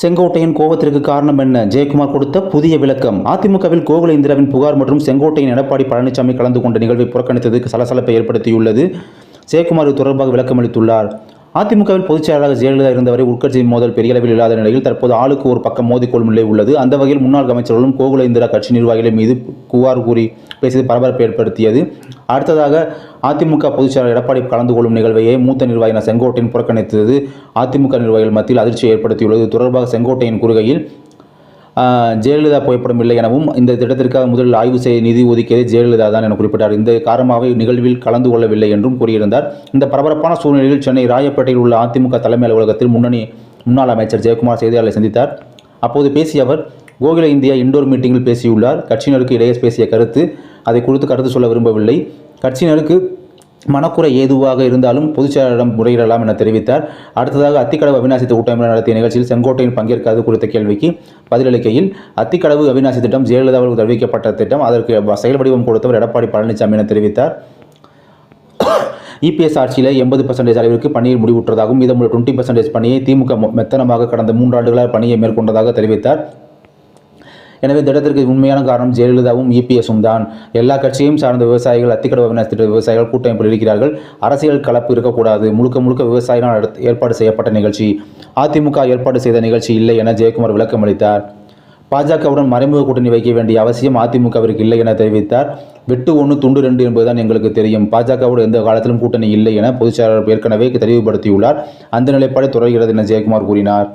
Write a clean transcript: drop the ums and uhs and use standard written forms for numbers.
செங்கோட்டையின் கோபத்திற்கு காரணம் என்ன? ஜெயக்குமார் கொடுத்த புதிய விளக்கம். அதிமுகவில் கோகுல இந்திராவின் புகார் மற்றும் செங்கோட்டையின் எடப்பாடி பழனிசாமி கலந்து கொண்ட நிகழ்வை புறக்கணித்தது சலசலப்பை ஏற்படுத்தியுள்ளது. ஜெயக்குமார் இது தொடர்பாக விளக்கமளித்துள்ளார். அதிமுகவில் பொதுச் செயலாளராக ஜெயலலிதா இருந்தவரை உட்கட்சி மோதல் பெரிய அளவில் இல்லாத நிலையில் தற்போது ஆளுக்கு ஒரு பக்கம் மோதிக்கொள்ளும் நிலை உள்ளது. அந்த வகையில் முன்னாள் அமைச்சர்களும் கோகுல இந்திரா கட்சி நிர்வாகிகள் மீது புகார் கூறி பேசியது பரபரப்பை ஏற்படுத்தியது. அடுத்ததாக அதிமுக பொதுச் செயலாளர் எடப்பாடி கலந்து கொள்ளும் நிகழ்வையே மூத்த நிர்வாகியான செங்கோட்டையன் புறக்கணித்தது அதிமுக நிர்வாகிகள் மத்தியில் அதிர்ச்சியை ஏற்படுத்தியுள்ளது. தொடர்பாக செங்கோட்டையன் கூறுகையில், ஜெயலலிதா புகைப்படம் இல்லை எனவும் இந்த திட்டத்திற்காக முதலில் ஆய்வு செய்ய நிதி ஒதுக்கியது ஜெயலலிதா தான் என குறிப்பிட்டார். இந்த காரணமாக நிகழ்வில் கலந்து கொள்ளவில்லை என்றும் கூறியிருந்தார். இந்த பரபரப்பான சூழ்நிலையில் சென்னை ராயப்பேட்டையில் உள்ள அதிமுக தலைமை அலுவலகத்தில் முன்னாள் அமைச்சர் ஜெயக்குமார் செய்தியாளர்களை சந்தித்தார். அப்போது பேசிய அவர், கோகுல இந்தியா இண்டோர் மீட்டிங்கில் பேசியுள்ளார். கட்சியினருக்கு இடையே பேசிய கருத்து, அதை குறித்து கருத்து சொல்ல விரும்பவில்லை. கட்சியினருக்கு மனக்குறை ஏதுவாக இருந்தாலும் பொதுச் செயலாளரிடம் முறையிடலாம் என தெரிவித்தார். அடுத்ததாக அத்திக்கடவு அவிநாசி கூட்டமைப்பினர் நடத்திய நிகழ்ச்சியில் செங்கோட்டையன் பங்கேற்காது குறித்த கேள்விக்கு பதிலளிக்கையில், அத்திக்கடவு அவிநாசி திட்டம் ஜெயலலிதாவுக்கு அறிவிக்கப்பட்ட திட்டம், அதற்கு செயல் வடிவம் கொடுத்தவர் எடப்பாடி பழனிசாமி என தெரிவித்தார். இபிஎஸ் ஆட்சியில் 80% அளவிற்கு பணியில் முடிவுற்றதாகவும் மீதமுள்ள 20% பணியை திமுக மெத்தனமாக கடந்த 3 ஆண்டுகளாக பணியை மேற்கொண்டதாக தெரிவித்தார். எனவே திட்டத்திற்கு உண்மையான காரணம் ஜெயலலிதாவும் இபிஎஸும் தான். எல்லா கட்சியையும் சார்ந்த விவசாயிகள் அத்திக்கடவு அவிநாசி திட்ட விவசாயிகள் கூட்டமைப்பில் இருக்கிறார்கள். அரசியல் கலப்பு இருக்கக்கூடாது. முழுக்க விவசாயினால் ஏற்பாடு செய்யப்பட்ட நிகழ்ச்சி. அதிமுக ஏற்பாடு செய்த நிகழ்ச்சி இல்லை என ஜெயக்குமார் விளக்கம் அளித்தார். பாஜகவுடன் மறைமுக கூட்டணி வைக்க வேண்டிய அவசியம் அதிமுகவிற்கு இல்லை என தெரிவித்தார். வெட்டு 1 துண்டு 2 என்பதுதான் எங்களுக்கு தெரியும். பாஜகவோடு எந்த காலத்திலும் கூட்டணி இல்லை என பொதுச் செயலாளர் ஏற்கனவே தெளிவுபடுத்தியுள்ளார். அந்த நிலைப்பாடு தொடர்கிறது என ஜெயக்குமார் கூறினார்.